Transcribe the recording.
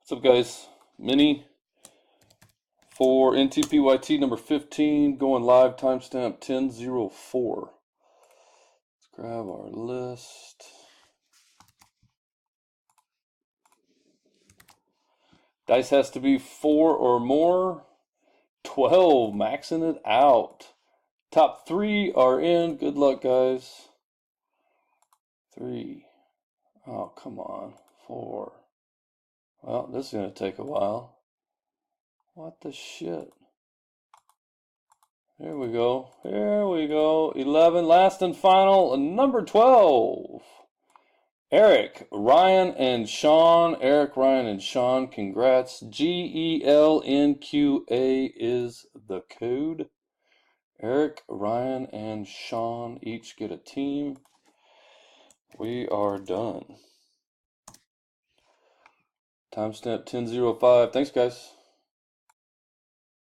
What's up, guys? Mini for NTPYT number 15 going live, timestamp 10:04. Let's grab our list. Dice has to be 4 or more. 12, maxing it out. Top 3 are in. Good luck, guys. 3. Oh, come on. 4. Well, this is going to take a while. What the shit? Here we go. Here we go. 11, last and final, number 12. Eric, Ryan, and Sean. Eric, Ryan, and Sean, congrats. GELNQA is the code. Eric, Ryan, and Sean each get a team. We are done. Timestamp 10:05. Thanks, guys.